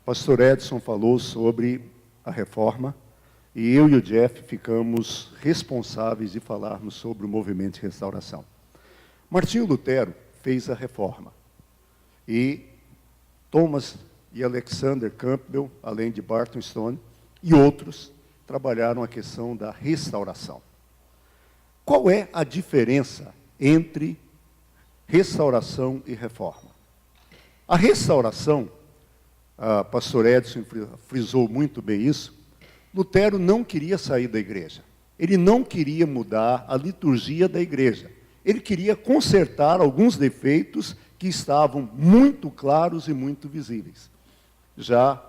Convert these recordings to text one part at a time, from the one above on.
pastor Edson falou sobre a reforma e eu e o Jeff ficamos responsáveis de falarmos sobre o movimento de restauração. Martinho Lutero fez a reforma e Thomas e Alexander Campbell, além de Barton Stone e outros, trabalharam a questão da restauração. Qual é a diferença entre restauração e reforma? A restauração, a pastor Edson frisou muito bem isso, Lutero não queria sair da igreja. Ele não queria mudar a liturgia da igreja. Ele queria consertar alguns defeitos que estavam muito claros e muito visíveis. Já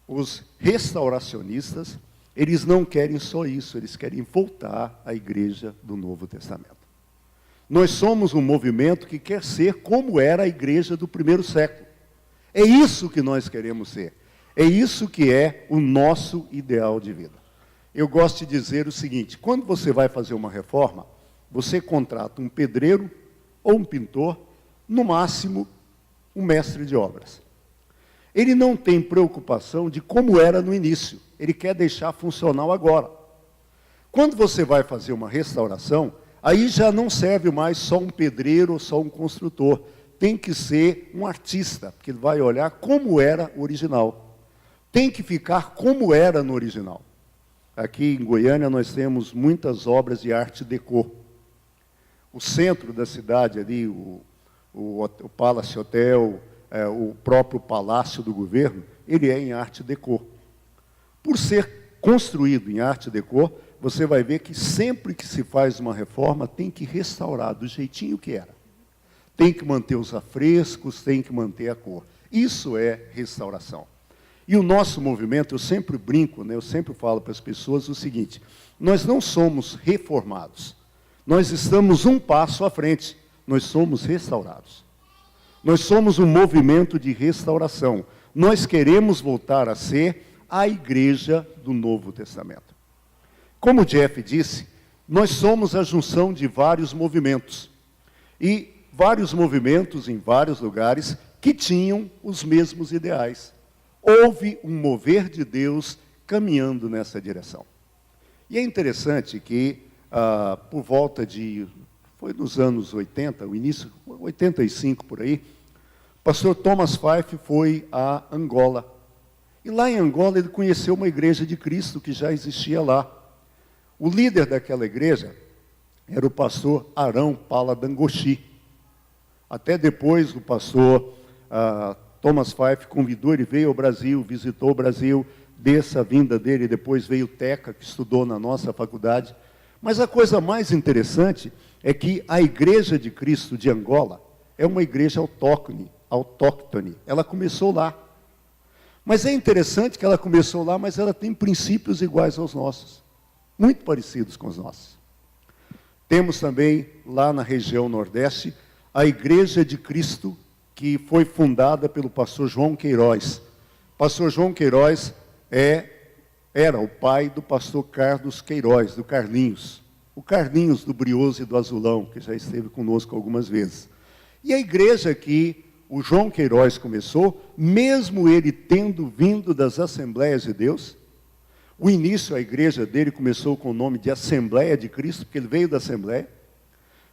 os restauracionistas, eles não querem só isso, eles querem voltar à igreja do Novo Testamento. Nós somos um movimento que quer ser como era a igreja do primeiro século. É isso que nós queremos ser. É isso que é o nosso ideal de vida. Eu gosto de dizer o seguinte, quando você vai fazer uma reforma, você contrata um pedreiro ou um pintor, no máximo, um mestre de obras. Ele não tem preocupação de como era no início, ele quer deixar funcional agora. Quando você vai fazer uma restauração, aí já não serve mais só um pedreiro ou só um construtor, tem que ser um artista, porque ele vai olhar como era o original. Tem que ficar como era no original. Aqui em Goiânia nós temos muitas obras de arte déco. O centro da cidade ali, o Palace Hotel, o próprio Palácio do Governo, ele é em arte déco. Por ser construído em arte déco, você vai ver que sempre que se faz uma reforma, tem que restaurar do jeitinho que era. Tem que manter os afrescos, tem que manter a cor. Isso é restauração. E o nosso movimento, eu sempre brinco, né, eu sempre falo para as pessoas o seguinte, nós não somos reformados, nós estamos um passo à frente, nós somos restaurados. Nós somos um movimento de restauração. Nós queremos voltar a ser a igreja do Novo Testamento. Como o Jeff disse, nós somos a junção de vários movimentos. E vários movimentos em vários lugares que tinham os mesmos ideais. Houve um mover de Deus caminhando nessa direção. E é interessante que, por volta de, foi nos anos 80, o início, 85 por aí, o pastor Thomas Fife foi a Angola. E lá em Angola ele conheceu uma igreja de Cristo que já existia lá. O líder daquela igreja era o pastor Arão Paladangoshi. Até depois o pastor Thomas Fife convidou, ele veio ao Brasil, visitou o Brasil, dessa vinda dele, depois veio Teca, que estudou na nossa faculdade. Mas a coisa mais interessante é que a Igreja de Cristo de Angola é uma igreja autóctone. Ela começou lá. Mas é interessante que ela começou lá, mas ela tem princípios iguais aos nossos, muito parecidos com os nossos. Temos também, lá na região Nordeste, a Igreja de Cristo, que foi fundada pelo pastor João Queiroz. Pastor João Queiroz era o pai do pastor Carlos Queiroz, do Carlinhos. O Carlinhos do Brioso e do Azulão, que já esteve conosco algumas vezes. E a igreja que o João Queiroz começou, mesmo ele tendo vindo das Assembleias de Deus, o início, a igreja dele começou com o nome de Assembleia de Cristo, porque ele veio da Assembleia.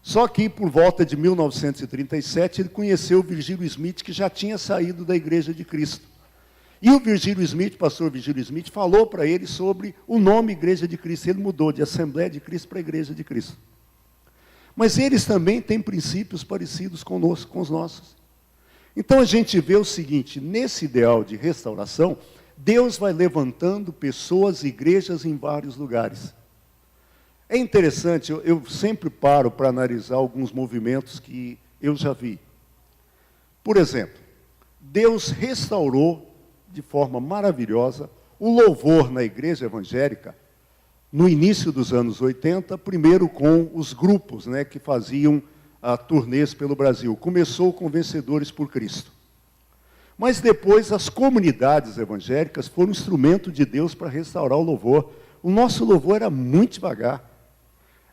Só que, por volta de 1937, ele conheceu o Virgílio Smith, que já tinha saído da Igreja de Cristo. E o Virgílio Smith, pastor Virgílio Smith, falou para ele sobre o nome Igreja de Cristo. Ele mudou de Assembleia de Cristo para Igreja de Cristo. Mas eles também têm princípios parecidos conosco, com os nossos. Então a gente vê o seguinte, nesse ideal de restauração, Deus vai levantando pessoas, igrejas em vários lugares. É interessante, eu sempre paro para analisar alguns movimentos que eu já vi. Por exemplo, Deus restaurou de forma maravilhosa o louvor na igreja evangélica no início dos anos 80, primeiro com os grupos, né, que faziam turnês pelo Brasil. Começou com Vencedores por Cristo. Mas depois as comunidades evangélicas foram instrumento de Deus para restaurar o louvor. O nosso louvor era muito devagar.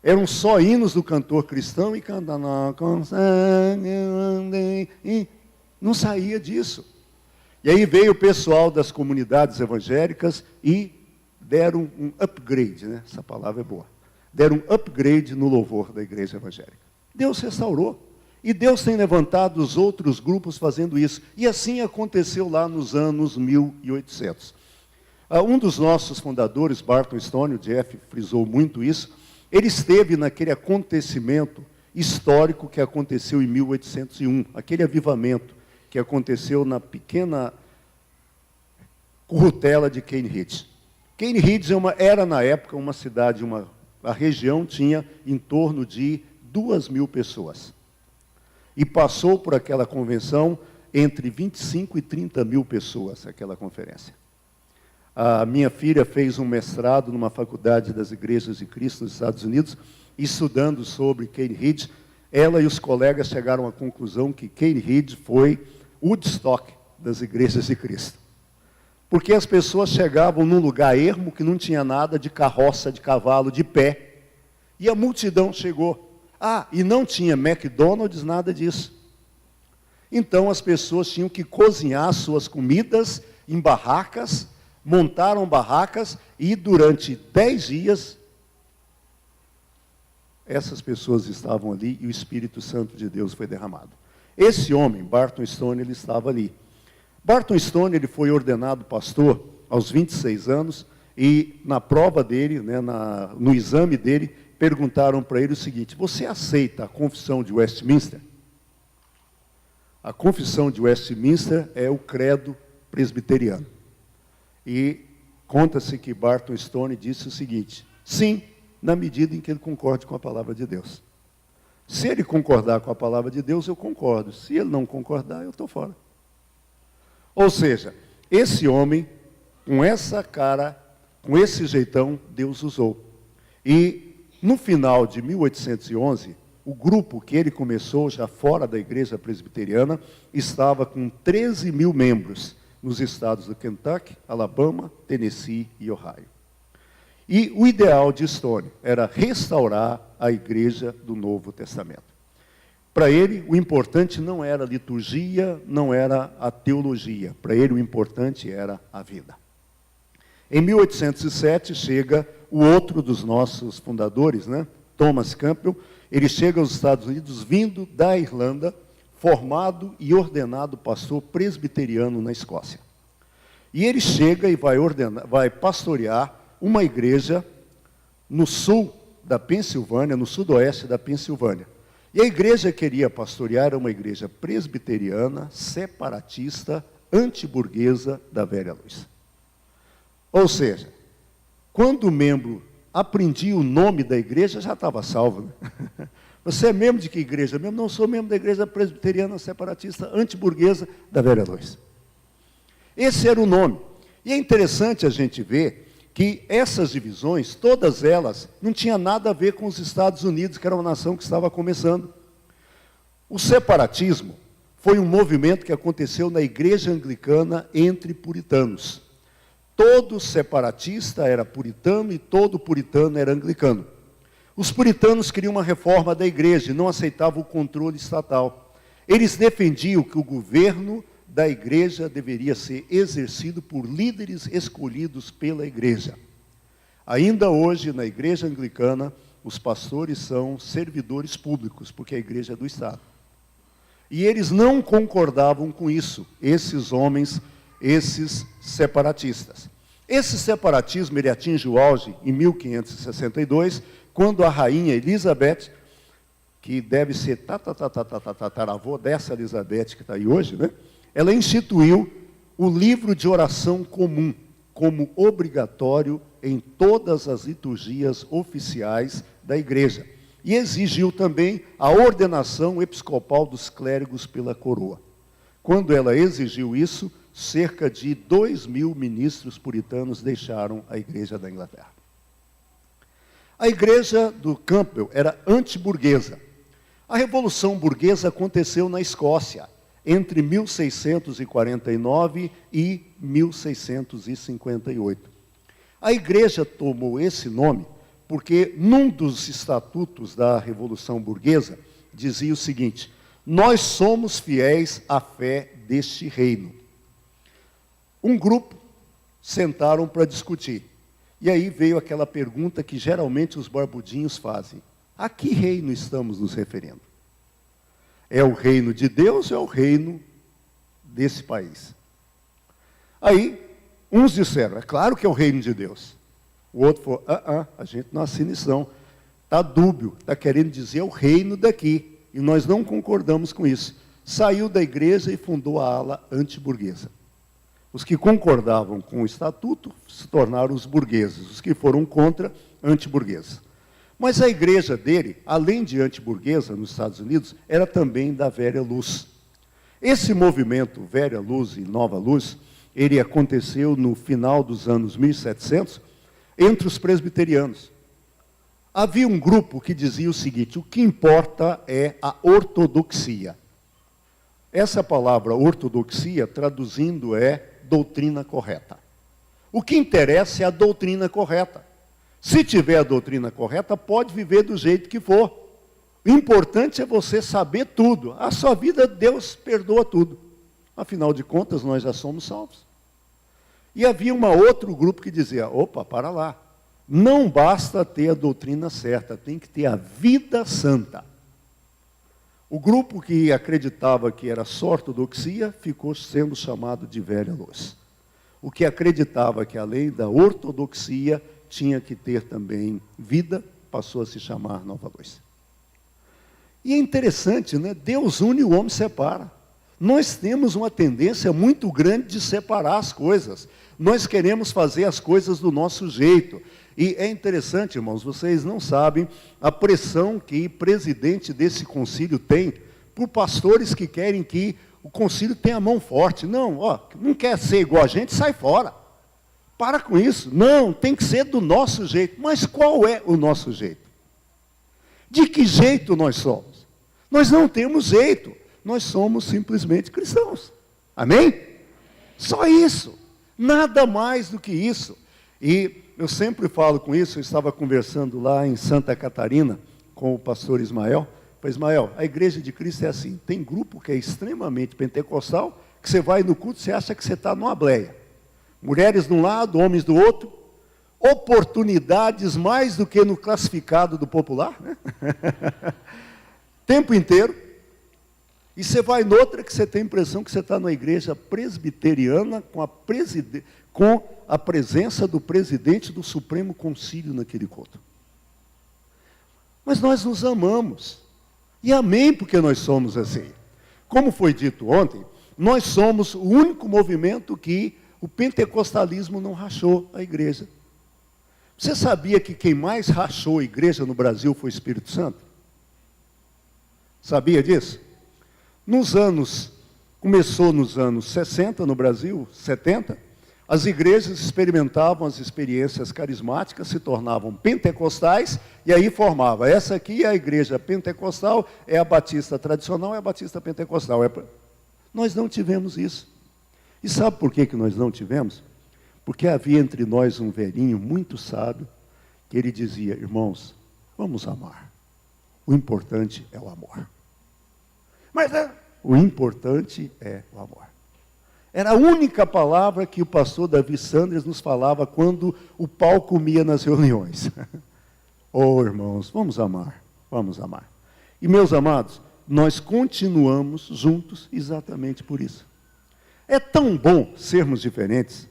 Eram só hinos do cantor cristão e não saía disso. E aí veio o pessoal das comunidades evangélicas e deram um upgrade, né? Essa palavra é boa. Deram um upgrade no louvor da igreja evangélica. Deus restaurou. E Deus tem levantado os outros grupos fazendo isso. E assim aconteceu lá nos anos 1800. Um dos nossos fundadores, Barton Stone, o Jeff frisou muito isso, ele esteve naquele acontecimento histórico que aconteceu em 1801, aquele avivamento que aconteceu na pequena currutela de Cane Ridge. Cane Ridge era, na época, uma cidade, a região tinha em torno de 2.000 pessoas. E passou por aquela convenção entre 25 e 30 mil pessoas, aquela conferência. A minha filha fez um mestrado numa faculdade das Igrejas de Cristo nos Estados Unidos, estudando sobre Cane Ridge. Ela e os colegas chegaram à conclusão que Cane Ridge foi Woodstock das Igrejas de Cristo. Porque as pessoas chegavam num lugar ermo, que não tinha nada, de carroça, de cavalo, de pé. E a multidão chegou. E não tinha McDonald's, nada disso. Então as pessoas tinham que cozinhar suas comidas em barracas, montaram barracas e durante 10 dias essas pessoas estavam ali e o Espírito Santo de Deus foi derramado. Esse homem, Barton Stone, ele estava ali. Barton Stone, ele foi ordenado pastor aos 26 anos e na prova dele, né, no exame dele, perguntaram para ele o seguinte: você aceita a confissão de Westminster? A confissão de Westminster é o credo presbiteriano. E conta-se que Barton Stone disse o seguinte: sim, na medida em que ele concorde com a palavra de Deus. Se ele concordar com a palavra de Deus, eu concordo. Se ele não concordar, eu estou fora. Ou seja, esse homem, com essa cara, com esse jeitão, Deus usou. E no final de 1811, o grupo que ele começou, já fora da igreja presbiteriana, estava com 13 mil membros nos estados do Kentucky, Alabama, Tennessee e Ohio. E o ideal de Stone era restaurar a igreja do Novo Testamento. Para ele, o importante não era a liturgia, não era a teologia. Para ele, o importante era a vida. Em 1807, chega o outro dos nossos fundadores, né? Thomas Campbell. Ele chega aos Estados Unidos vindo da Irlanda, formado e ordenado pastor presbiteriano na Escócia. E ele chega e vai pastorear uma igreja no sul da Pensilvânia, no sudoeste da Pensilvânia. E a igreja que queria pastorear era uma igreja presbiteriana, separatista, antiburguesa da velha luz. Ou seja, quando o membro aprendia o nome da igreja, já estava salvo. Né? Você é membro de que igreja? Mesmo não sou membro da igreja presbiteriana, separatista, antiburguesa da velha luz. Esse era o nome. E é interessante a gente ver que essas divisões, todas elas, não tinham nada a ver com os Estados Unidos, que era uma nação que estava começando. O separatismo foi um movimento que aconteceu na igreja anglicana entre puritanos. Todo separatista era puritano e todo puritano era anglicano. Os puritanos queriam uma reforma da igreja e não aceitavam o controle estatal. Eles defendiam que o governo da igreja deveria ser exercido por líderes escolhidos pela igreja. Ainda hoje, na igreja anglicana, os pastores são servidores públicos, porque a igreja é do Estado. E eles não concordavam com isso, esses homens, esses separatistas. Esse separatismo ele atinge o auge em 1562, quando a rainha Elizabeth, que deve ser tataravô dessa Elizabeth que está aí hoje, né? Ela instituiu o livro de oração comum como obrigatório em todas as liturgias oficiais da igreja. E exigiu também a ordenação episcopal dos clérigos pela coroa. Quando ela exigiu isso, cerca de 2.000 ministros puritanos deixaram a igreja da Inglaterra. A igreja do Campbell era antiburguesa. A Revolução Burguesa aconteceu na Escócia, entre 1649 e 1658. A igreja tomou esse nome porque num dos estatutos da Revolução Burguesa dizia o seguinte: nós somos fiéis à fé deste reino. um grupo sentaram para discutir. E aí veio aquela pergunta que geralmente os barbudinhos fazem. A que reino estamos nos referindo? É o reino de Deus ou é o reino desse país? Aí, uns disseram, é claro que é o reino de Deus. O outro falou, a gente não assina isso não. Está dúbio, está querendo dizer o reino daqui. E nós não concordamos com isso. Saiu da igreja e fundou a ala antiburguesa. Os que concordavam com o estatuto se tornaram os burgueses. Os que foram contra, antiburgueses. Mas a igreja dele, além de antiburguesa nos Estados Unidos, era também da Velha Luz. Esse movimento Velha Luz e Nova Luz, ele aconteceu no final dos anos 1700, entre os presbiterianos. Havia um grupo que dizia o seguinte, o que importa é a ortodoxia. Essa palavra ortodoxia, traduzindo, é doutrina correta. O que interessa é a doutrina correta. Se tiver a doutrina correta, pode viver do jeito que for. O importante é você saber tudo. A sua vida, Deus perdoa tudo. Afinal de contas, nós já somos salvos. E havia um outro grupo que dizia, opa, para lá. Não basta ter a doutrina certa, tem que ter a vida santa. O grupo que acreditava que era só ortodoxia, ficou sendo chamado de Velha Luz. O que acreditava que além da ortodoxia, tinha que ter também vida, passou a se chamar Nova Luz. E é interessante, né? Deus une e o homem separa. Nós temos uma tendência muito grande de separar as coisas. Nós queremos fazer as coisas do nosso jeito. E é interessante, irmãos, vocês não sabem a pressão que o presidente desse concílio tem por pastores que querem que o concílio tenha a mão forte. Não, não quer ser igual a gente, sai fora. Para com isso. Não, tem que ser do nosso jeito. Mas qual é o nosso jeito? De que jeito nós somos? Nós não temos jeito. Nós somos simplesmente cristãos. Amém? Só isso. Nada mais do que isso. E eu sempre falo com isso, eu estava conversando lá em Santa Catarina com o pastor Ismael. Falei, Ismael, a igreja de Cristo é assim, tem grupo que é extremamente pentecostal, que você vai no culto e você acha que você está numa ableia. Mulheres de um lado, homens do outro, oportunidades mais do que no classificado do popular, né? Tempo inteiro. E você vai noutra que você tem a impressão que você está numa igreja presbiteriana com a presença do presidente do Supremo Concílio naquele culto. Mas nós nos amamos. E amém porque nós somos assim. Como foi dito ontem, nós somos o único movimento que o pentecostalismo não rachou a igreja. Você sabia que quem mais rachou a igreja no Brasil foi o Espírito Santo? Sabia disso? Começou nos anos 60 no Brasil, 70, as igrejas experimentavam as experiências carismáticas, se tornavam pentecostais, e aí formava, essa aqui é a igreja pentecostal, é a batista tradicional, é a batista pentecostal. Nós não tivemos isso. E sabe por que nós não tivemos? Porque havia entre nós um velhinho muito sábio, que ele dizia, irmãos, vamos amar. O importante é o amor. Mas o importante é o amor. Era a única palavra que o pastor Davi Sanders nos falava quando o pau comia nas reuniões. Oh, irmãos, vamos amar, vamos amar. E, meus amados, nós continuamos juntos exatamente por isso. É tão bom sermos diferentes.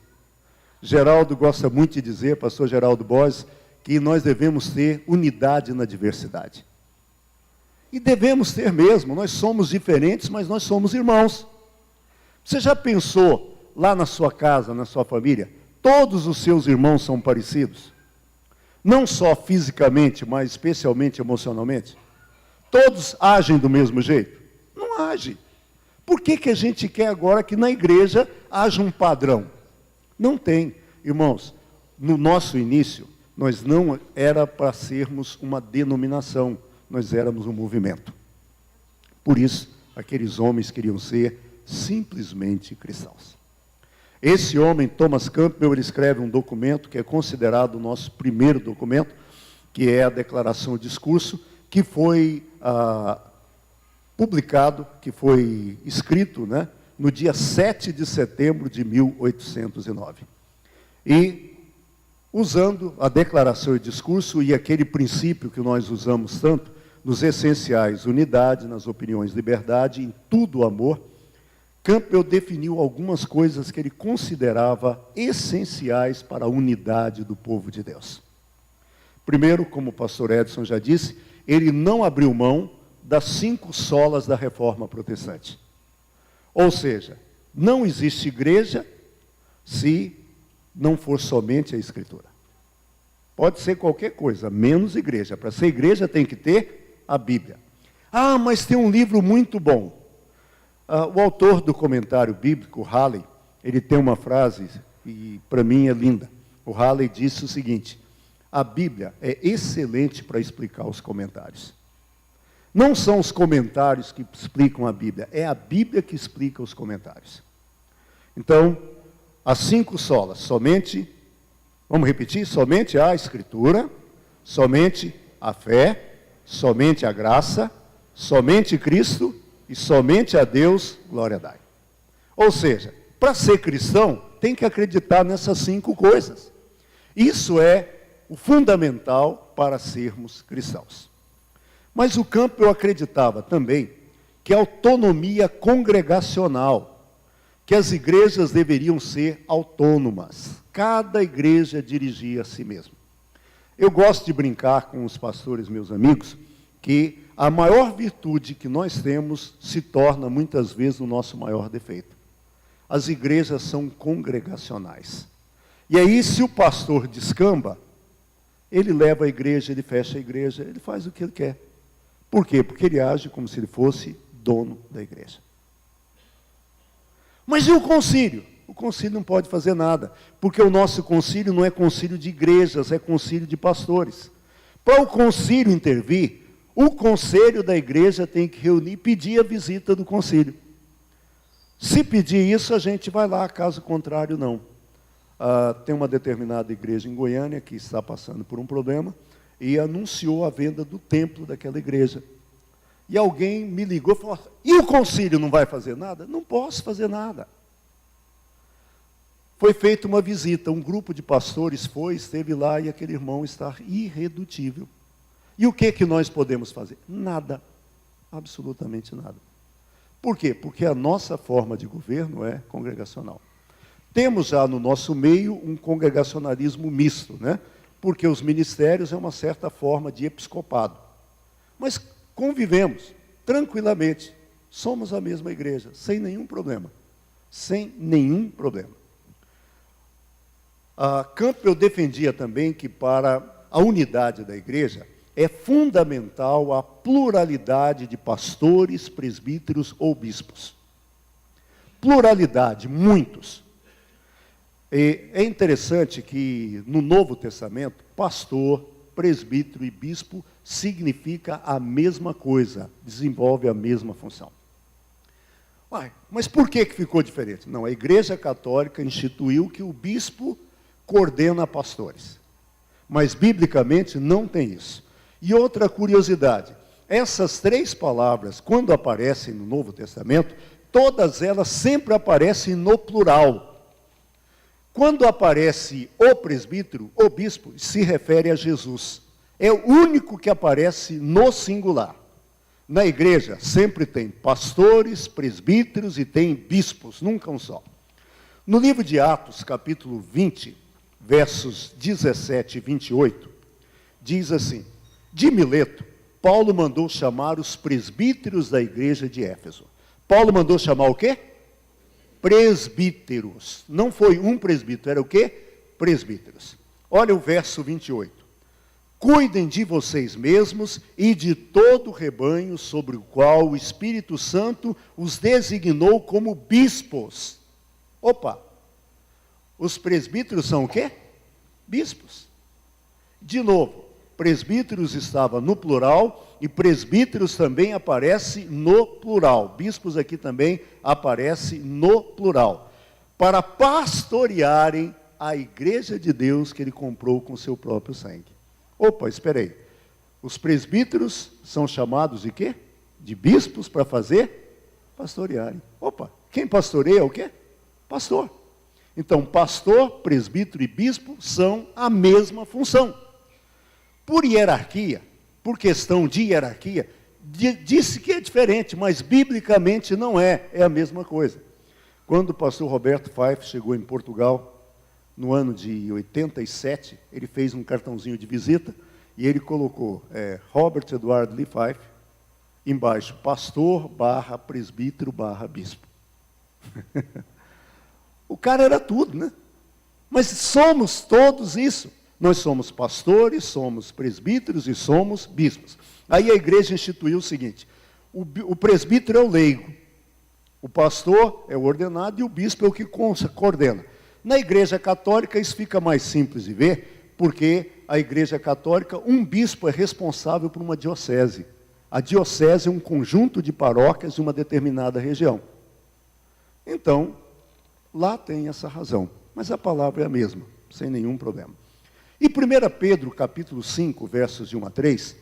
Geraldo gosta muito de dizer, pastor Geraldo Borges, que nós devemos ter unidade na diversidade. E devemos ter mesmo, nós somos diferentes, mas nós somos irmãos. Você já pensou, lá na sua casa, na sua família, todos os seus irmãos são parecidos? Não só fisicamente, mas especialmente emocionalmente? Todos agem do mesmo jeito? Não agem. Por que a gente quer agora que na igreja haja um padrão? Não tem. Irmãos, no nosso início, nós não era para sermos uma denominação, nós éramos um movimento. Por isso, aqueles homens queriam ser simplesmente cristãos. Esse homem, Thomas Campbell, ele escreve um documento que é considerado o nosso primeiro documento, que é a Declaração de Discurso, que foi publicado, que foi escrito, né, no dia 7 de setembro de 1809. E, usando a declaração e discurso e aquele princípio que nós usamos tanto, nos essenciais, unidade, nas opiniões, liberdade, em tudo amor, Campbell definiu algumas coisas que ele considerava essenciais para a unidade do povo de Deus. Primeiro, como o pastor Edson já disse, ele não abriu mão das 5 solas da Reforma Protestante. Ou seja, não existe igreja se não for somente a Escritura. Pode ser qualquer coisa, menos igreja. Para ser igreja tem que ter a Bíblia. Ah, mas tem um livro muito bom. O autor do comentário bíblico, Halley, ele tem uma frase, e para mim é linda. O Halley disse o seguinte: a Bíblia é excelente para explicar os comentários. Não são os comentários que explicam a Bíblia, é a Bíblia que explica os comentários. Então, as 5 solas, somente, vamos repetir, somente a Escritura, somente a fé, somente a graça, somente Cristo e somente a Deus, glória a Deus. Ou seja, para ser cristão, tem que acreditar nessas 5 coisas. Isso é o fundamental para sermos cristãos. Mas o Campbell acreditava também que a autonomia congregacional, que as igrejas deveriam ser autônomas. Cada igreja dirigia a si mesma. Eu gosto de brincar com os pastores, meus amigos, que a maior virtude que nós temos se torna muitas vezes o nosso maior defeito. As igrejas são congregacionais. E aí, se o pastor descamba, ele leva a igreja, ele fecha a igreja, ele faz o que ele quer. Por quê? Porque ele age como se ele fosse dono da igreja. Mas e o concílio? O concílio não pode fazer nada, porque o nosso concílio não é concílio de igrejas, é concílio de pastores. Para o concílio intervir, o conselho da igreja tem que reunir e pedir a visita do concílio. Se pedir isso, a gente vai lá, caso contrário, não. Tem uma determinada igreja em Goiânia que está passando por um problema e anunciou a venda do templo daquela igreja. E alguém me ligou e falou: e o concílio não vai fazer nada? Não posso fazer nada. Foi feita uma visita, um grupo de pastores esteve lá e aquele irmão está irredutível. E o que nós podemos fazer? Nada, absolutamente nada. Por quê? Porque a nossa forma de governo é congregacional. Temos já no nosso meio um congregacionalismo misto, né? Porque os ministérios é uma certa forma de episcopado. Mas convivemos tranquilamente, somos a mesma igreja, sem nenhum problema. Sem nenhum problema. Campbell defendia também que para a unidade da igreja é fundamental a pluralidade de pastores, presbíteros ou bispos. Pluralidade, muitos. E é interessante que no Novo Testamento, pastor, presbítero e bispo significa a mesma coisa, desenvolve a mesma função. Mas por que ficou diferente? Não, a Igreja Católica instituiu que o bispo coordena pastores. Mas, biblicamente, não tem isso. E outra curiosidade, essas 3 palavras, quando aparecem no Novo Testamento, todas elas sempre aparecem no plural. Quando aparece o presbítero, o bispo, se refere a Jesus. É o único que aparece no singular. Na igreja, sempre tem pastores, presbíteros e tem bispos, nunca um só. No livro de Atos, capítulo 20, versos 17 e 28, diz assim: de Mileto, Paulo mandou chamar os presbíteros da igreja de Éfeso. Paulo mandou chamar o quê? Presbíteros. Não foi um presbítero, era o quê? Presbíteros. Olha o verso 28. Cuidem de vocês mesmos e de todo o rebanho sobre o qual o Espírito Santo os designou como bispos. Opa! Os presbíteros são o quê? Bispos. De novo, presbíteros estava no plural e presbíteros também aparece no plural. Bispos aqui também aparece no plural. Para pastorearem a igreja de Deus que ele comprou com seu próprio sangue. Opa, espera aí. Os presbíteros são chamados de quê? De bispos para fazer pastorearem. Opa, Quem pastoreia é o quê? Pastor. Então, pastor, presbítero e bispo são a mesma função. Por hierarquia, por questão de hierarquia, disse que é diferente, mas biblicamente não é a mesma coisa. Quando o pastor Roberto Fife chegou em Portugal, no ano de 87, ele fez um cartãozinho de visita e ele colocou Robert Edward Lee Fife, embaixo, pastor / presbítero / bispo. O cara era tudo, né? Mas somos todos isso. Nós somos pastores, somos presbíteros e somos bispos. Aí a igreja instituiu o seguinte: o presbítero é o leigo, o pastor é o ordenado e o bispo é o que coordena. Na igreja católica isso fica mais simples de ver, porque a igreja católica, um bispo é responsável por uma diocese. A diocese é um conjunto de paróquias de uma determinada região. Então, lá tem essa razão, mas a palavra é a mesma, sem nenhum problema. E 1 Pedro, capítulo 5, versos de 1 a 3,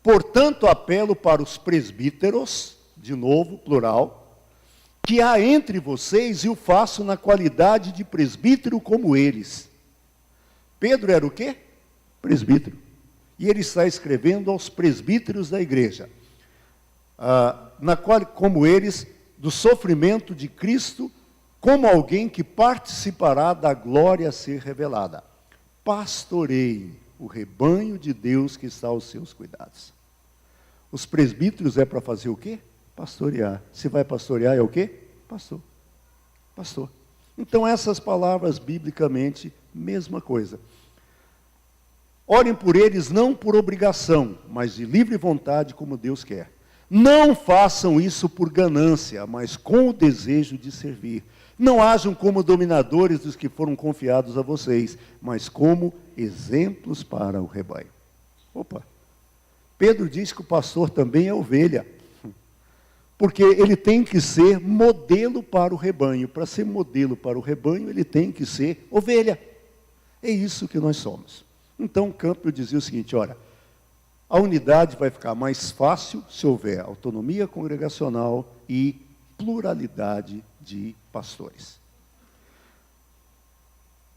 portanto, apelo para os presbíteros, de novo, plural, que há entre vocês, e o faço na qualidade de presbítero como eles. Pedro era o quê? Presbítero. E ele está escrevendo aos presbíteros da igreja, como eles, do sofrimento de Cristo, como alguém que participará da glória a ser revelada. Pastoreiem o rebanho de Deus que está aos seus cuidados. Os presbíteros é para fazer o quê? Pastorear. Se vai pastorear é o quê? Pastor. Pastor. Então essas palavras biblicamente, mesma coisa. Orem por eles não por obrigação, mas de livre vontade como Deus quer. Não façam isso por ganância, mas com o desejo de servir. Não hajam como dominadores dos que foram confiados a vocês, mas como exemplos para o rebanho. Opa! Pedro diz que o pastor também é ovelha, porque ele tem que ser modelo para o rebanho. Para ser modelo para o rebanho, ele tem que ser ovelha. É isso que nós somos. Então, Campbell dizia o seguinte: olha, a unidade vai ficar mais fácil se houver autonomia congregacional e pluralidade de pastores.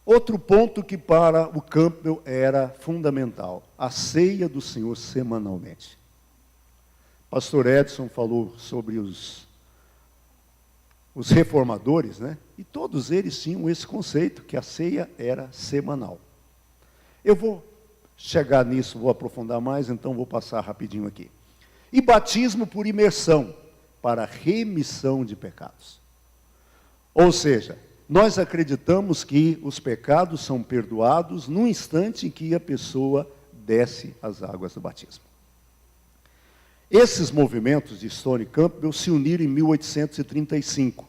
Outro ponto que para o Campbell era fundamental: a ceia do Senhor semanalmente. Pastor Edson falou sobre os reformadores, né? E todos eles tinham esse conceito, que a ceia era semanal. Eu vou chegar nisso, vou aprofundar mais, então vou passar rapidinho aqui. E batismo por imersão, para remissão de pecados. Ou seja, nós acreditamos que os pecados são perdoados no instante em que a pessoa desce as águas do batismo. Esses movimentos de Stone Campbell se uniram em 1835,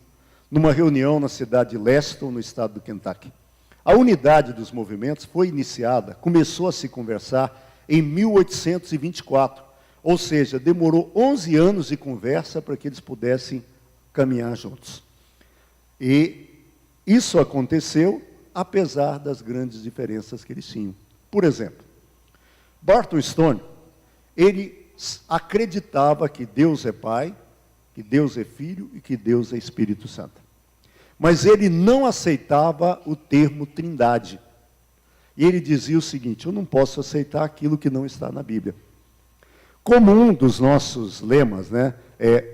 numa reunião na cidade de Leston, no estado do Kentucky. A unidade dos movimentos foi iniciada, começou a se conversar em 1824, ou seja, demorou 11 anos de conversa para que eles pudessem caminhar juntos. E isso aconteceu apesar das grandes diferenças que eles tinham. Por exemplo, Barton Stone, ele acreditava que Deus é Pai, que Deus é Filho e que Deus é Espírito Santo. Mas ele não aceitava o termo trindade. E ele dizia o seguinte: eu não posso aceitar aquilo que não está na Bíblia. Como um dos nossos lemas, né,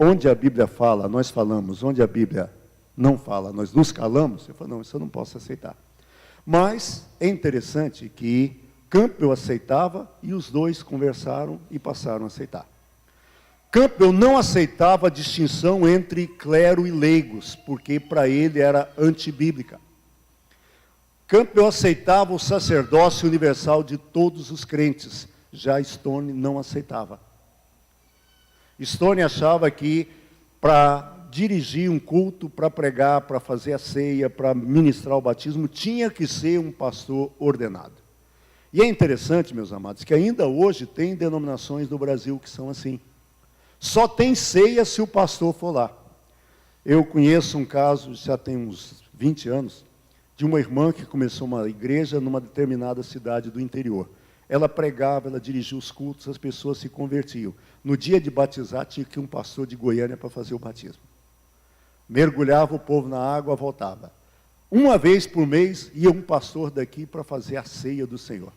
onde a Bíblia fala, nós falamos, onde a Bíblia não fala, nós nos calamos. Eu falo, não, isso eu não posso aceitar. Mas é interessante que Campbell aceitava e os dois conversaram e passaram a aceitar. Campbell não aceitava a distinção entre clero e leigos, porque para ele era antibíblica. Campbell aceitava o sacerdócio universal de todos os crentes, já Stone não aceitava. Stone achava que para dirigir um culto, para pregar, para fazer a ceia, para ministrar o batismo, tinha que ser um pastor ordenado. E é interessante, meus amados, que ainda hoje tem denominações no Brasil que são assim. Só tem ceia se o pastor for lá. Eu conheço um caso, já tem uns 20 anos, de uma irmã que começou uma igreja numa determinada cidade do interior. Ela pregava, ela dirigia os cultos, as pessoas se convertiam. No dia de batizar, tinha que ir um pastor de Goiânia para fazer o batismo. mergulhava o povo na água, voltava. Uma vez por mês ia um pastor daqui para fazer a ceia do Senhor.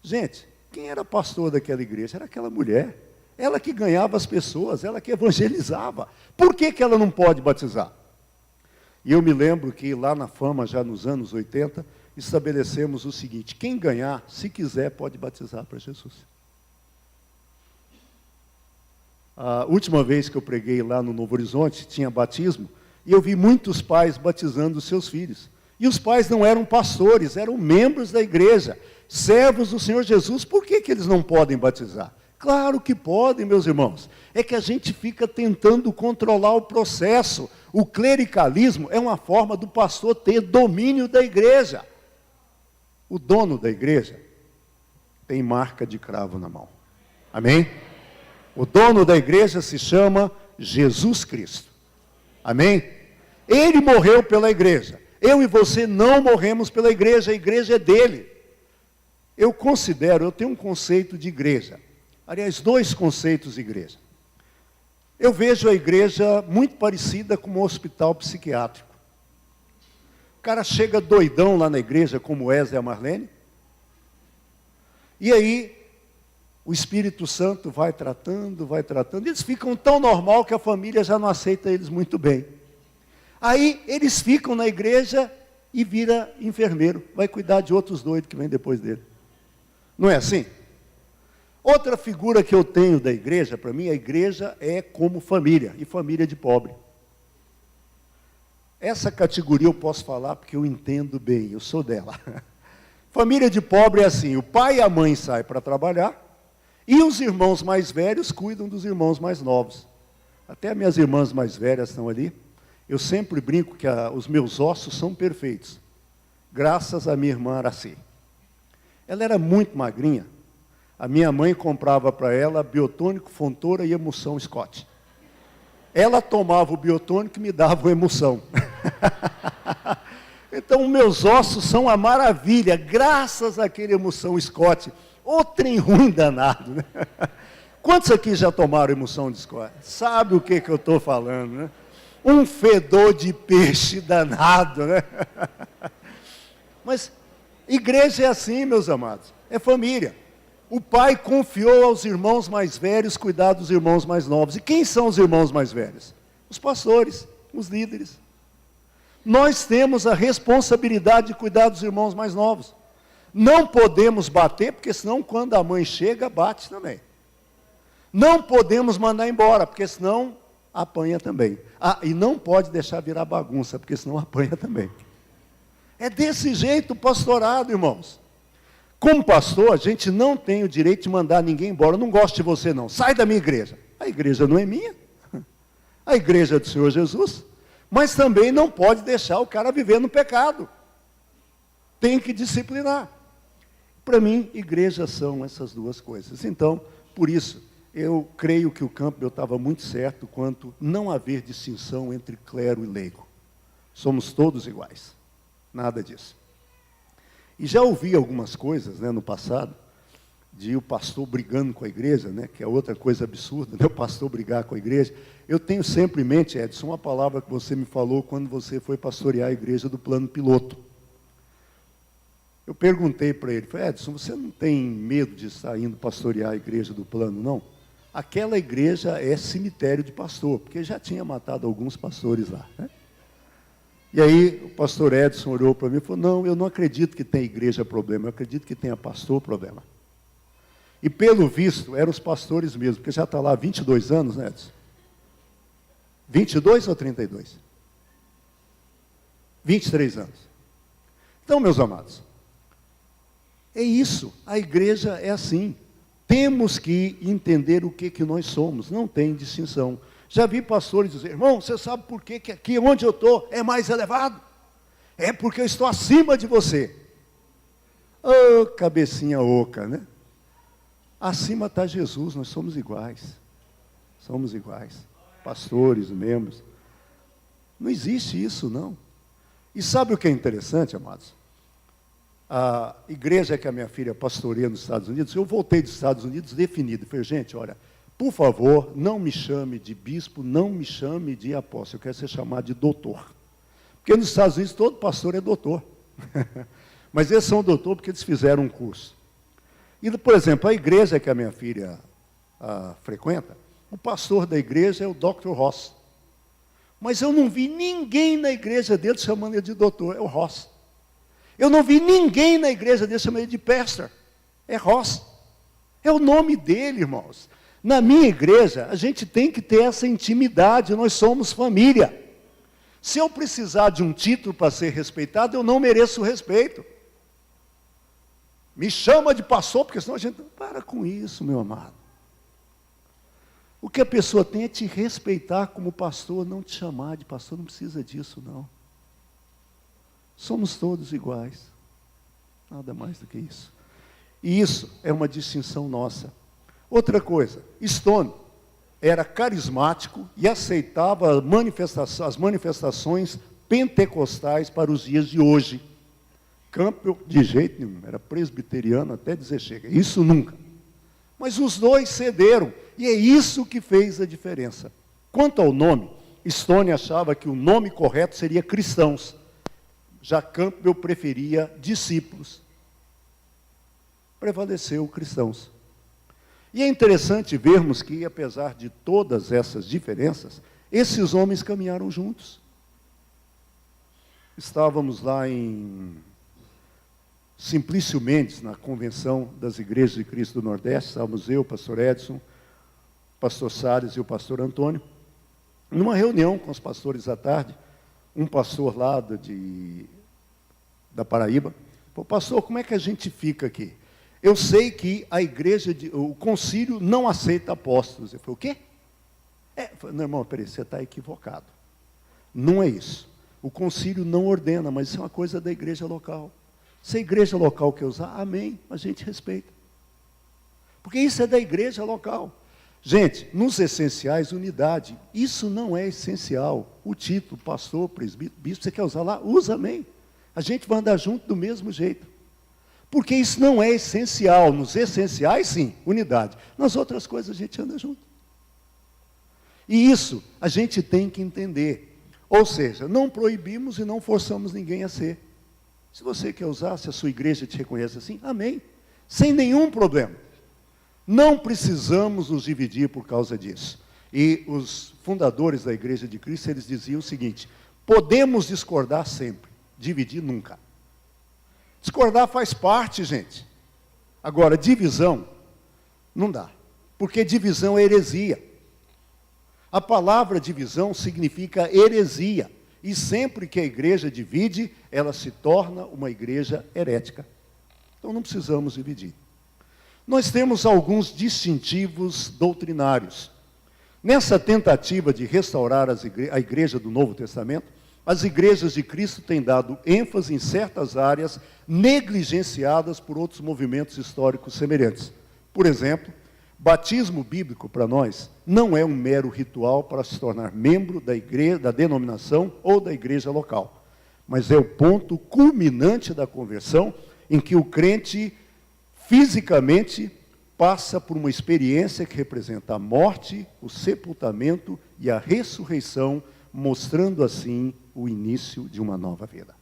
Gente, quem era pastor daquela igreja? Era aquela mulher. Ela que ganhava as pessoas, ela que evangelizava. Por que ela não pode batizar? E eu me lembro que lá na Fama, já nos anos 80, estabelecemos o seguinte: quem ganhar, se quiser, pode batizar para Jesus. A última vez que eu preguei lá no Novo Horizonte, tinha batismo, e eu vi muitos pais batizando os seus filhos. E os pais não eram pastores, eram membros da igreja, servos do Senhor Jesus. Por que eles não podem batizar? Claro que podem, meus irmãos. É que a gente fica tentando controlar o processo. O clericalismo é uma forma do pastor ter domínio da igreja. O dono da igreja tem marca de cravo na mão. Amém? O dono da igreja se chama Jesus Cristo. Amém? Ele morreu pela igreja. Eu e você não morremos pela igreja, a igreja é dele. Eu tenho um conceito de igreja. Aliás, 2 conceitos de igreja. Eu vejo a igreja muito parecida com um hospital psiquiátrico. O cara chega doidão lá na igreja, como o Wesley e a Marlene, e aí o Espírito Santo vai tratando, eles ficam tão normal que a família já não aceita eles muito bem. Aí eles ficam na igreja e vira enfermeiro, vai cuidar de outros doidos que vêm depois dele. Não é assim? Outra figura que eu tenho da igreja, para mim, a igreja é como família, e família de pobre. Essa categoria eu posso falar porque eu entendo bem, eu sou dela. Família de pobre é assim: o pai e a mãe saem para trabalhar, e os irmãos mais velhos cuidam dos irmãos mais novos. Até as minhas irmãs mais velhas estão ali. Eu sempre brinco que os meus ossos são perfeitos, graças à minha irmã Araci. Ela era muito magrinha. A minha mãe comprava para ela biotônico, fontora e emulsão Scott. Ela tomava o biotônico e me dava a emulsão. Então, meus ossos são a maravilha, graças àquele emulsão Scott. Ô trem ruim danado, né? Quantos aqui já tomaram emulsão de Scott? Sabe o que eu estou falando, né? Um fedor de peixe danado, né? Mas igreja é assim, meus amados, é família. O pai confiou aos irmãos mais velhos cuidar dos irmãos mais novos. E quem são os irmãos mais velhos? Os pastores, os líderes. Nós temos a responsabilidade de cuidar dos irmãos mais novos. Não podemos bater, porque senão quando a mãe chega, bate também. Não podemos mandar embora, porque senão apanha também. E não pode deixar virar bagunça, porque senão apanha também. É desse jeito o pastorado, irmãos. Como pastor, a gente não tem o direito de mandar ninguém embora. Eu não gosto de você, não. Sai da minha igreja. A igreja não é minha. A igreja é do Senhor Jesus. Mas também não pode deixar o cara viver no pecado. Tem que disciplinar. Para mim, igrejas são essas duas coisas. Então, por isso, eu creio que o Campbell estava muito certo quanto não haver distinção entre clero e leigo. Somos todos iguais. Nada disso. E já ouvi algumas coisas, né, no passado, de o pastor brigando com a igreja, né, que é outra coisa absurda, né, o pastor brigar com a igreja. Eu tenho sempre em mente, Edson, uma palavra que você me falou quando você foi pastorear a igreja do Plano Piloto. Eu perguntei para ele, falei: Edson, você não tem medo de estar indo pastorear a igreja do Plano, não? Aquela igreja é cemitério de pastor, porque já tinha matado alguns pastores lá, né? E aí o pastor Edson olhou para mim e falou: não, eu não acredito que tenha igreja problema, eu acredito que tenha pastor problema. E pelo visto, eram os pastores mesmo, porque já está lá há 22 anos, né, Edson? 22 ou 32? 23 anos. Então, meus amados, é isso, a igreja é assim. Temos que entender o que nós somos, não tem distinção. Já vi pastores dizer: irmão, você sabe por que aqui onde eu estou é mais elevado? É porque eu estou acima de você. Ô, cabecinha oca, né? Acima está Jesus, nós somos iguais. Somos iguais. Pastores, membros. Não existe isso, não. E sabe o que é interessante, amados? A igreja que a minha filha pastoreia nos Estados Unidos, eu voltei dos Estados Unidos definido. Falei: gente, olha, Por favor, não me chame de bispo, não me chame de apóstolo, eu quero ser chamado de doutor. Porque nos Estados Unidos todo pastor é doutor. Mas eles são doutor porque eles fizeram um curso. E, por exemplo, a igreja que a minha filha frequenta, o pastor da igreja é o Dr. Ross. Mas eu não vi ninguém na igreja dele chamando ele de doutor, é o Ross. Eu não vi ninguém na igreja dele chamando ele de pastor, é Ross. É o nome dele, irmãos. Na minha igreja, a gente tem que ter essa intimidade, nós somos família. Se eu precisar de um título para ser respeitado, eu não mereço respeito. Me chama de pastor, porque senão a gente... Para com isso, meu amado. O que a pessoa tem é te respeitar como pastor, não te chamar de pastor, não precisa disso, não. Somos todos iguais. Nada mais do que isso. E isso é uma distinção nossa. Outra coisa, Stone era carismático e aceitava as manifestações pentecostais para os dias de hoje. Campbell, de jeito nenhum, era presbiteriano até dizer chega. Isso nunca. Mas os dois cederam, e é isso que fez a diferença. Quanto ao nome, Stone achava que o nome correto seria cristãos. Já Campbell preferia discípulos. Prevaleceu cristãos. E é interessante vermos que, apesar de todas essas diferenças, esses homens caminharam juntos. Estávamos lá em Simplício Mendes, na convenção das igrejas de Cristo do Nordeste, estávamos eu, o pastor Edson, o pastor Salles e o pastor Antônio, numa reunião com os pastores à tarde, um pastor lá da Paraíba, falou, pastor, como é que a gente fica aqui? Eu sei que a igreja, o concílio não aceita apóstolos. Eu falei, o quê? Não, irmão, peraí, você está equivocado. Não é isso. O concílio não ordena, mas isso é uma coisa da igreja local. Se a igreja local quer usar, amém, a gente respeita. Porque isso é da igreja local. Gente, nos essenciais, unidade. Isso não é essencial. O título, pastor, presbítero, bispo, você quer usar lá? Usa, amém. A gente vai andar junto do mesmo jeito. Porque isso não é essencial. Nos essenciais, sim, unidade. Nas outras coisas, a gente anda junto. E isso a gente tem que entender. Ou seja, não proibimos e não forçamos ninguém a ser. Se você quer usar, se a sua igreja te reconhece assim, amém. Sem nenhum problema. Não precisamos nos dividir por causa disso. E os fundadores da Igreja de Cristo, eles diziam o seguinte, podemos discordar sempre, dividir nunca. Discordar faz parte, gente. Agora, divisão, não dá. Porque divisão é heresia. A palavra divisão significa heresia. E sempre que a igreja divide, ela se torna uma igreja herética. Então não precisamos dividir. Nós temos alguns distintivos doutrinários. Nessa tentativa de restaurar a igreja do Novo Testamento, as igrejas de Cristo têm dado ênfase em certas áreas negligenciadas por outros movimentos históricos semelhantes. Por exemplo, batismo bíblico para nós não é um mero ritual para se tornar membro da igreja, da denominação ou da igreja local, mas é o ponto culminante da conversão em que o crente fisicamente passa por uma experiência que representa a morte, o sepultamento e a ressurreição, mostrando assim o início de uma nova vida.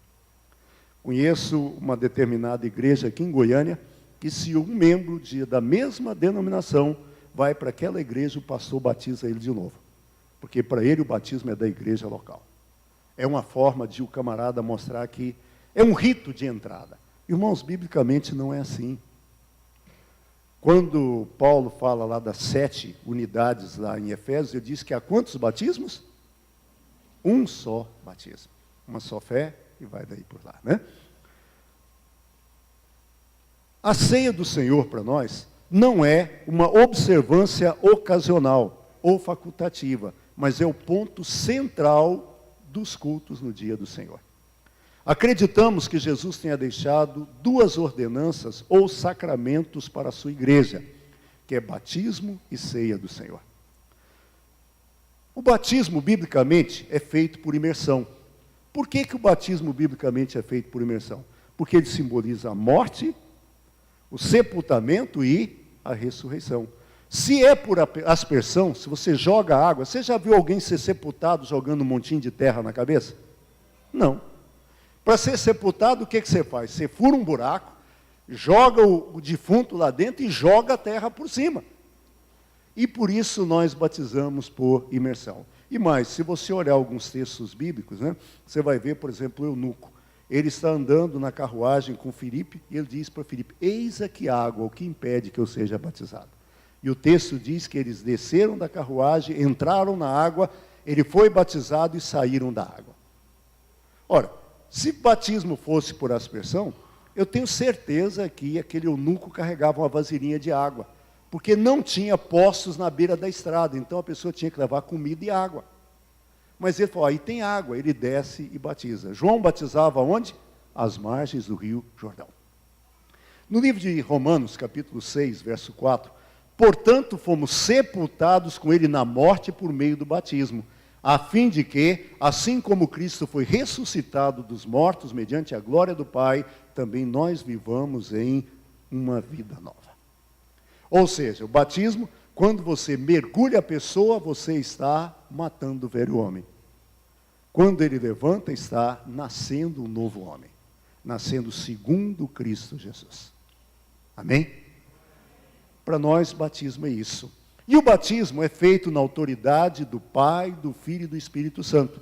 Conheço uma determinada igreja aqui em Goiânia, que se um membro da mesma denominação vai para aquela igreja, o pastor batiza ele de novo. Porque para ele o batismo é da igreja local. É uma forma de o camarada mostrar que é um rito de entrada. Irmãos, biblicamente não é assim. Quando Paulo fala lá das 7 unidades lá em Efésios, ele diz que há quantos batismos? Um só batismo. Uma só fé e vai daí por lá, né? A ceia do Senhor para nós não é uma observância ocasional ou facultativa, mas é o ponto central dos cultos no dia do Senhor. Acreditamos que Jesus tenha deixado 2 ordenanças ou sacramentos para a sua igreja, que é batismo e ceia do Senhor. O batismo, biblicamente, é feito por imersão. Por que o batismo, biblicamente, é feito por imersão? Porque ele simboliza a morte, o sepultamento e a ressurreição. Se é por aspersão, se você joga água, você já viu alguém ser sepultado jogando um montinho de terra na cabeça? Não. Para ser sepultado, o que você faz? Você fura um buraco, joga o defunto lá dentro e joga a terra por cima. E por isso nós batizamos por imersão. E mais, se você olhar alguns textos bíblicos, né, você vai ver, por exemplo, o eunuco. Ele está andando na carruagem com Filipe, e ele diz para Filipe, eis aqui a água, o que impede que eu seja batizado? E o texto diz que eles desceram da carruagem, entraram na água, ele foi batizado e saíram da água. Ora, se batismo fosse por aspersão, eu tenho certeza que aquele eunuco carregava uma vasilhinha de água, porque não tinha poços na beira da estrada, então a pessoa tinha que levar comida e água. Mas ele falou, aí tem água, ele desce e batiza. João batizava onde? Às margens do rio Jordão. No livro de Romanos, capítulo 6, verso 4, portanto, fomos sepultados com ele na morte por meio do batismo, a fim de que, assim como Cristo foi ressuscitado dos mortos mediante a glória do Pai, também nós vivamos em uma vida nova. Ou seja, o batismo, quando você mergulha a pessoa, você está matando o velho homem. Quando ele levanta, está nascendo um novo homem, nascendo segundo Cristo Jesus. Amém? Para nós, batismo é isso. E o batismo é feito na autoridade do Pai, do Filho e do Espírito Santo,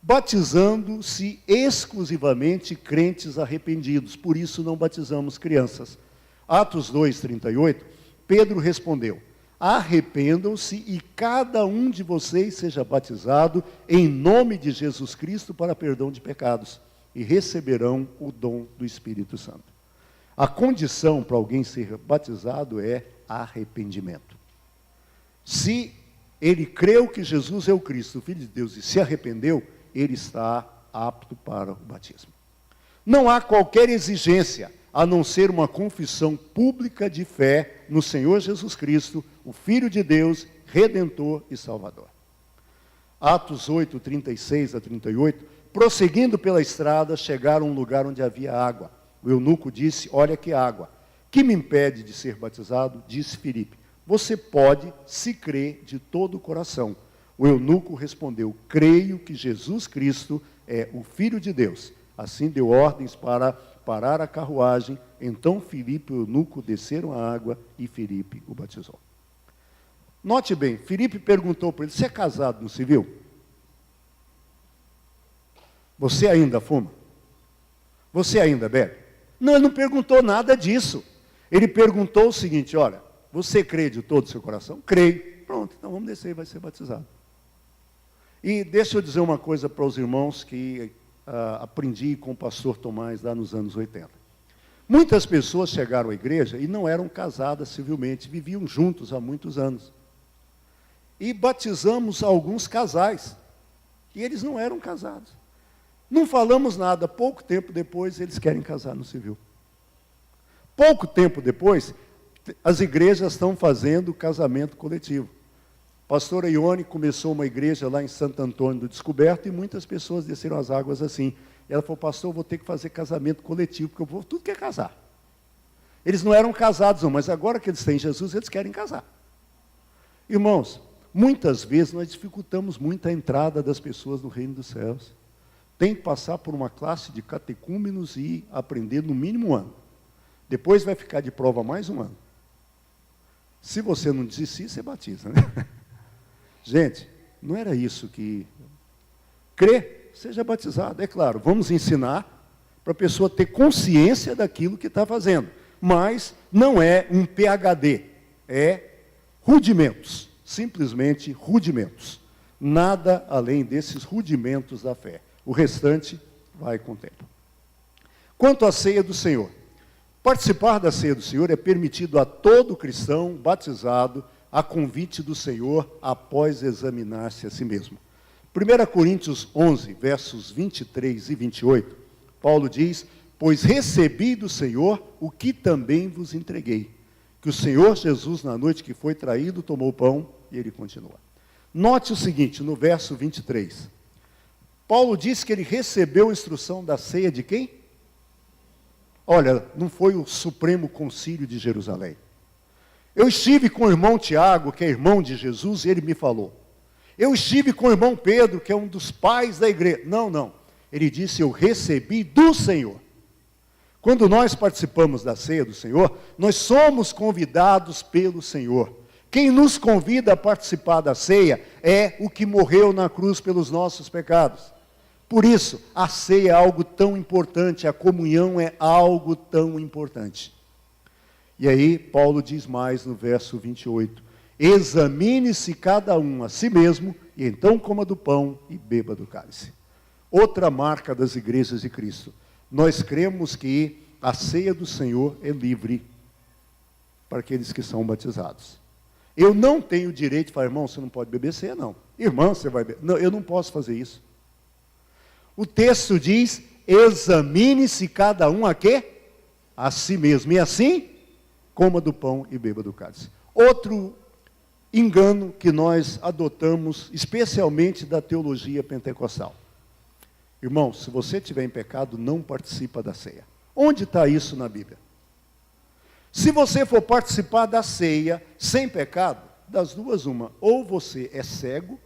batizando-se exclusivamente crentes arrependidos. Por isso não batizamos crianças. Atos 2:38, Pedro respondeu, arrependam-se e cada um de vocês seja batizado em nome de Jesus Cristo para perdão de pecados, e receberão o dom do Espírito Santo. A condição para alguém ser batizado é arrependimento. Se ele creu que Jesus é o Cristo, o Filho de Deus, e se arrependeu, ele está apto para o batismo. Não há qualquer exigência, a não ser uma confissão pública de fé no Senhor Jesus Cristo, o Filho de Deus, Redentor e Salvador. Atos 8, 36 a 38, prosseguindo pela estrada, chegaram a um lugar onde havia água. O eunuco disse, olha que água. Que me impede de ser batizado? Disse Filipe, você pode, se crê de todo o coração. O eunuco respondeu, creio que Jesus Cristo é o Filho de Deus. Assim deu ordens para parar a carruagem. Então Filipe e o eunuco desceram a água e Filipe o batizou. Note bem, Filipe perguntou para ele, você é casado no civil? Você ainda fuma? Você ainda bebe? Não, ele não perguntou nada disso. Ele perguntou o seguinte, olha, você crê de todo o seu coração? Creio. Pronto, então vamos descer e vai ser batizado. E deixa eu dizer uma coisa para os irmãos que aprendi com o pastor Tomás lá nos anos 80. Muitas pessoas chegaram à igreja e não eram casadas civilmente, viviam juntos há muitos anos. E batizamos alguns casais, e eles não eram casados. Não falamos nada, pouco tempo depois eles querem casar no civil. Pouco tempo depois, as igrejas estão fazendo casamento coletivo. A pastora Ione começou uma igreja lá em Santo Antônio do Descoberto e muitas pessoas desceram as águas assim. Ela falou, pastor, eu vou ter que fazer casamento coletivo, porque o povo tudo quer casar. Eles não eram casados, não, mas agora que eles têm Jesus, eles querem casar. Irmãos, muitas vezes nós dificultamos muito a entrada das pessoas no reino dos céus. Tem que passar por uma classe de catecúmenos e aprender no mínimo um ano. Depois vai ficar de prova mais um ano. Se você não desistir, você batiza, né? Gente, não era isso que... Crê, seja batizado. É claro, vamos ensinar para a pessoa ter consciência daquilo que está fazendo. Mas não é um PhD, é rudimentos. Simplesmente rudimentos. Nada além desses rudimentos da fé. O restante vai com o tempo. Quanto à ceia do Senhor. Participar da ceia do Senhor é permitido a todo cristão batizado a convite do Senhor após examinar-se a si mesmo. 1 Coríntios 11, versos 23 e 28, Paulo diz, pois recebi do Senhor o que também vos entreguei, que o Senhor Jesus, na noite que foi traído, tomou o pão, e ele continua. Note o seguinte, no verso 23, Paulo diz que ele recebeu a instrução da ceia de quem? Olha, não foi o Supremo Concílio de Jerusalém. Eu estive com o irmão Tiago, que é irmão de Jesus, e ele me falou. Eu estive com o irmão Pedro, que é um dos pais da igreja. Não, não. Ele disse, eu recebi do Senhor. Quando nós participamos da ceia do Senhor, nós somos convidados pelo Senhor. Quem nos convida a participar da ceia é o que morreu na cruz pelos nossos pecados. Por isso, a ceia é algo tão importante, a comunhão é algo tão importante. E aí, Paulo diz mais no verso 28, examine-se cada um a si mesmo, e então coma do pão e beba do cálice. Outra marca das igrejas de Cristo. Nós cremos que a ceia do Senhor é livre para aqueles que são batizados. Eu não tenho direito de falar, irmão, você não pode beber ceia, não. Irmã, você vai beber. Não, eu não posso fazer isso. O texto diz, examine-se cada um a quê? A si mesmo. E assim, coma do pão e beba do cálice. Outro engano que nós adotamos, especialmente da teologia pentecostal. Irmão, se você estiver em pecado, não participa da ceia. Onde está isso na Bíblia? Se você for participar da ceia sem pecado, das duas uma, ou você é cego,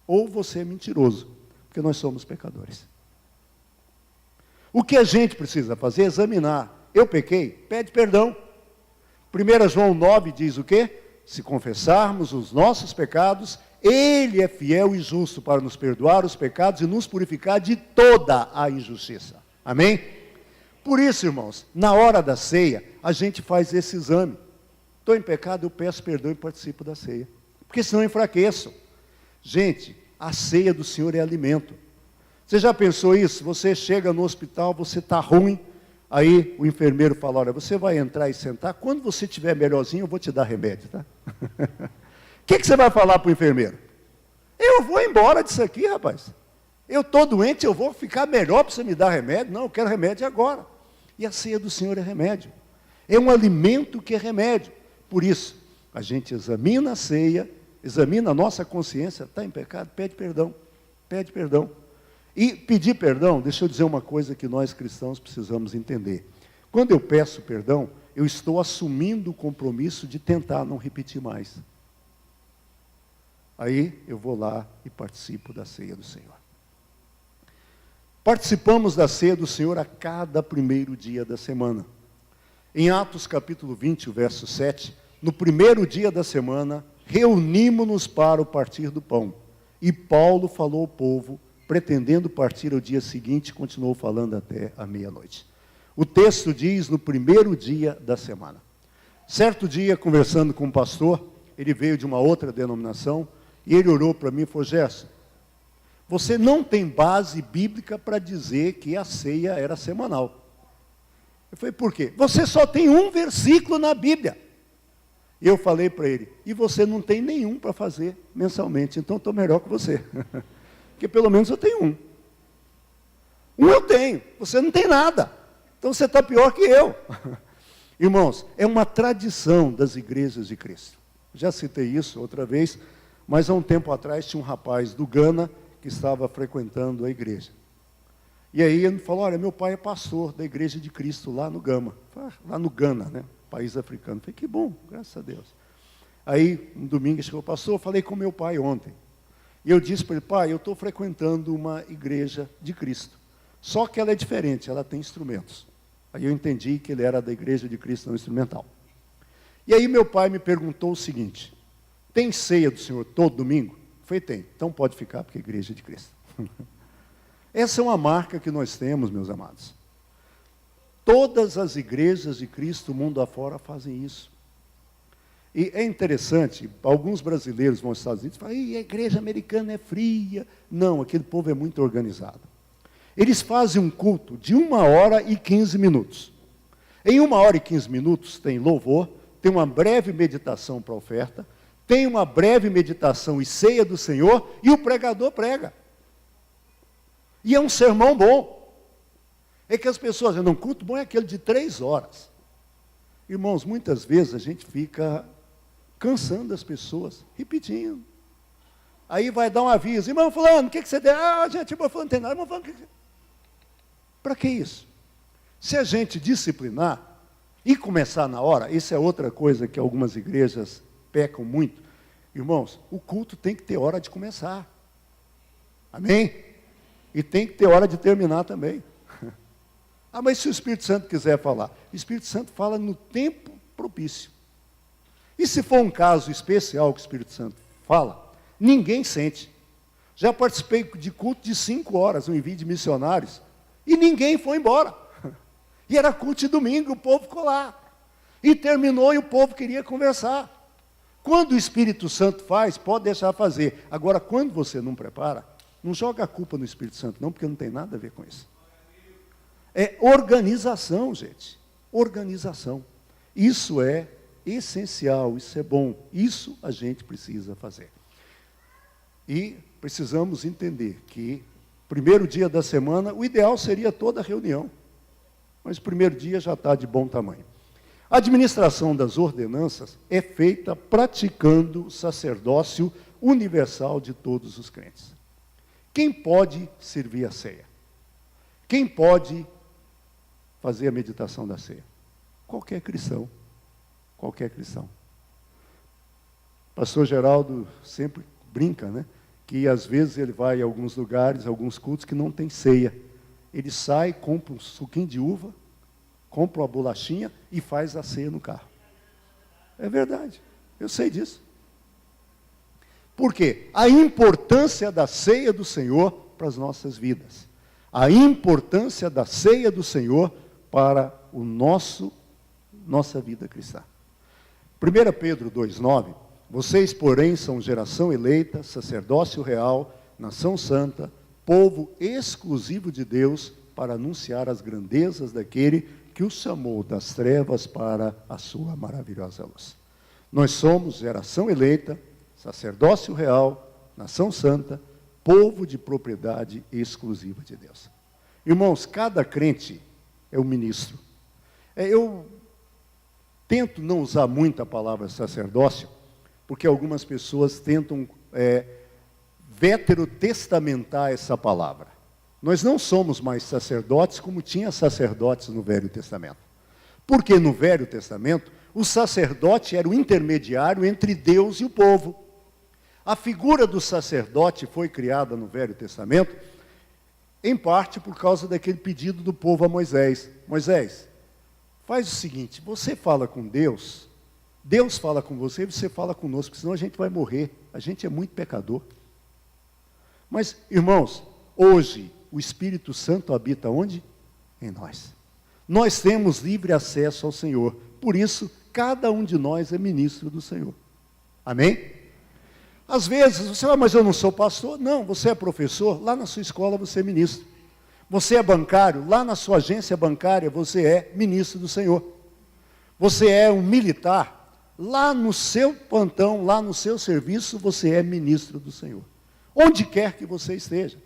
ou você é mentiroso, porque nós somos pecadores. O que a gente precisa fazer é examinar. Eu pequei? Pede perdão. 1 João 9 diz o quê? Se confessarmos os nossos pecados, Ele é fiel e justo para nos perdoar os pecados e nos purificar de toda a injustiça. Amém? Por isso, irmãos, na hora da ceia, a gente faz esse exame. Estou em pecado, eu peço perdão e participo da ceia. Porque senão eu enfraqueço. Gente, a ceia do Senhor é alimento. Você já pensou isso? Você chega no hospital, você está ruim, aí o enfermeiro fala, olha, você vai entrar e sentar, quando você estiver melhorzinho, eu vou te dar remédio, tá? O que você vai falar para o enfermeiro? Eu vou embora disso aqui, rapaz. Eu estou doente, eu vou ficar melhor para você me dar remédio? Não, eu quero remédio agora. E a ceia do Senhor é remédio. É um alimento que é remédio. Por isso, a gente examina a ceia, examina a nossa consciência, está em pecado, pede perdão. Pede perdão. E pedir perdão, deixa eu dizer uma coisa que nós cristãos precisamos entender. Quando eu peço perdão, eu estou assumindo o compromisso de tentar não repetir mais. Aí eu vou lá e participo da ceia do Senhor. Participamos da ceia do Senhor a cada primeiro dia da semana. Em Atos capítulo 20, o verso 7, no primeiro dia da semana, reunimos-nos para o partir do pão. E Paulo falou ao povo, pretendendo partir ao dia seguinte, continuou falando até a meia-noite. O texto diz, no primeiro dia da semana. Certo dia, conversando com um pastor, ele veio de uma outra denominação, e ele orou para mim e falou, Gerson, você não tem base bíblica para dizer que a ceia era semanal. Eu falei, por quê? Você só tem um versículo na Bíblia. E eu falei para ele, e você não tem nenhum para fazer mensalmente, então estou melhor que você. Porque pelo menos eu tenho um. Um eu tenho, você não tem nada. Então você está pior que eu. Irmãos, é uma tradição das igrejas de Cristo. Já citei isso outra vez, mas há um tempo atrás tinha um rapaz do Ghana que estava frequentando a igreja. E aí ele falou, olha, meu pai é pastor da igreja de Cristo lá no Gama, lá no Ghana, né, país africano. Eu falei, que bom, graças a Deus. Aí, um domingo, ele chegou, pastor, eu falei com meu pai ontem. E eu disse para ele, pai, eu estou frequentando uma igreja de Cristo. Só que ela é diferente, ela tem instrumentos. Aí eu entendi que ele era da igreja de Cristo não instrumental. E aí meu pai me perguntou o seguinte, tem ceia do Senhor todo domingo? Eu falei, tem, então pode ficar, porque é igreja de Cristo. Essa é uma marca que nós temos, meus amados. Todas as igrejas de Cristo, mundo afora, fazem isso. E é interessante, alguns brasileiros vão aos Estados Unidos e falam, a igreja americana é fria. Não, aquele povo é muito organizado. Eles fazem um culto de 1 hora e 15 minutos. Em 1 hora e 15 minutos tem louvor, tem uma breve meditação para a oferta, tem uma breve meditação e ceia do Senhor, e o pregador prega. E é um sermão bom. É que as pessoas dizem, não, culto bom é aquele de 3 horas. Irmãos, muitas vezes a gente fica cansando as pessoas, repetindo. Aí vai dar um aviso, irmão fulano, o que você tem? Ah, gente, irmão fulano não tem nada, irmão fulano, para que isso? Se a gente disciplinar, E começar na hora, isso é outra coisa que algumas igrejas pecam muito. Irmãos, o culto tem que ter hora de começar. Amém? E tem que ter hora de terminar também. Ah, mas se o Espírito Santo quiser falar? O Espírito Santo fala no tempo propício. E se for um caso especial que o Espírito Santo fala, ninguém sente. Já participei de culto de 5 horas, um envio de missionários, e ninguém foi embora. E era culto de domingo, o povo ficou lá. E terminou e o povo queria conversar. Quando o Espírito Santo faz, pode deixar fazer. Agora, quando você não prepara, não joga a culpa no Espírito Santo, não, porque não tem nada a ver com isso. É organização, gente. Organização. Isso é essencial, isso é bom. Isso a gente precisa fazer. E precisamos entender que, primeiro dia da semana, o ideal seria toda a reunião. Mas o primeiro dia já está de bom tamanho. A administração das ordenanças é feita praticando o sacerdócio universal de todos os crentes. Quem pode servir a ceia? Quem pode fazer a meditação da ceia? Qualquer cristão. Qualquer cristão. Pastor Geraldo sempre brinca, né? Que às vezes ele vai a alguns lugares, alguns cultos que não tem ceia. Ele sai, compra um suquinho de uva, compra uma bolachinha e faz a ceia no carro. É verdade, eu sei disso. Por quê? A importância da ceia do Senhor para as nossas vidas. A importância da ceia do Senhor para nossa vida cristã. 1 Pedro 2,9, vocês, porém, são geração eleita, sacerdócio real, nação santa, povo exclusivo de Deus, para anunciar as grandezas daquele que os chamou das trevas para a sua maravilhosa luz. Nós somos geração eleita, sacerdócio real, nação santa, povo de propriedade exclusiva de Deus. Irmãos, cada crente é um ministro. Eu tento não usar muito a palavra sacerdócio, porque algumas pessoas tentam veterotestamentar essa palavra. Nós não somos mais sacerdotes como tinha sacerdotes no Velho Testamento. Porque no Velho Testamento, o sacerdote era o intermediário entre Deus e o povo. A figura do sacerdote foi criada no Velho Testamento, em parte por causa daquele pedido do povo a Moisés. Moisés, faz o seguinte, você fala com Deus, Deus fala com você e você fala conosco, senão a gente vai morrer. A gente é muito pecador. Mas, irmãos, hoje o Espírito Santo habita onde? Em nós. Nós temos livre acesso ao Senhor. Por isso, cada um de nós é ministro do Senhor. Amém? Às vezes, você fala, mas eu não sou pastor. Não, você é professor, lá na sua escola você é ministro. Você é bancário, lá na sua agência bancária você é ministro do Senhor. Você é um militar, lá no seu plantão, lá no seu serviço, você é ministro do Senhor. Onde quer que você esteja.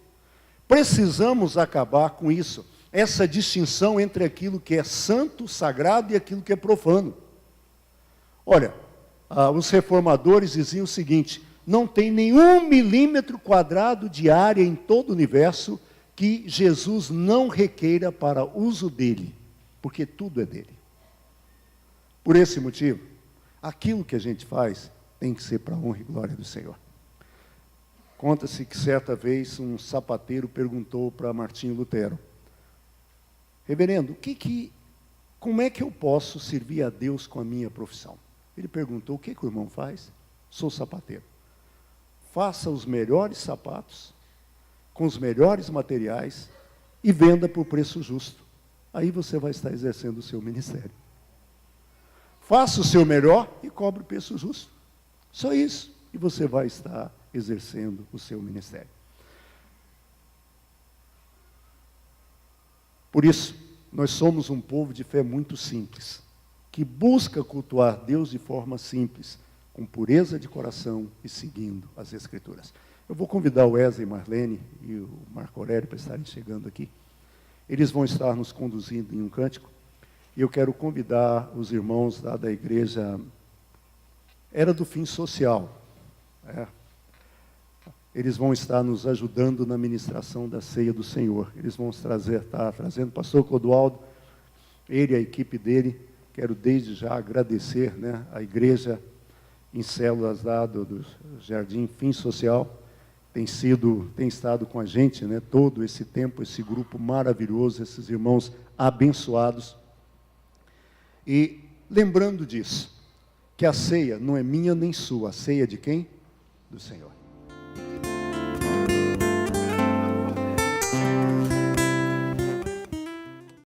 Precisamos acabar com isso, essa distinção entre aquilo que é santo, sagrado e aquilo que é profano. Olha, os reformadores diziam o seguinte, não tem nenhum milímetro quadrado de área em todo o universo que Jesus não requeira para uso dele, porque tudo é dele. Por esse motivo, aquilo que a gente faz tem que ser para a honra e glória do Senhor. Conta-se que certa vez um sapateiro perguntou para Martinho Lutero, reverendo, como é que eu posso servir a Deus com a minha profissão? Ele perguntou, o que o irmão faz? Sou sapateiro. Faça os melhores sapatos, com os melhores materiais, e venda por preço justo. Aí você vai estar exercendo o seu ministério. Faça o seu melhor e cobre o preço justo. Só isso. E você vai estar exercendo o seu ministério. Por isso, nós somos um povo de fé muito simples, que busca cultuar Deus de forma simples, com pureza de coração e seguindo as Escrituras. Eu vou convidar o Wesley, Marlene e o Marco Aurélio para estarem chegando aqui. Eles vão estar nos conduzindo em um cântico. E eu quero convidar os irmãos lá da igreja Era do Fim Social. Eles vão estar nos ajudando na ministração da ceia do Senhor. Eles vão estar trazendo o pastor Clodoaldo, ele e a equipe dele, quero desde já agradecer, né, a igreja em células lá do Jardim Fim Social, tem estado com a gente, né, todo esse tempo, esse grupo maravilhoso, esses irmãos abençoados. E lembrando disso, que a ceia não é minha nem sua, a ceia é de quem? Do Senhor.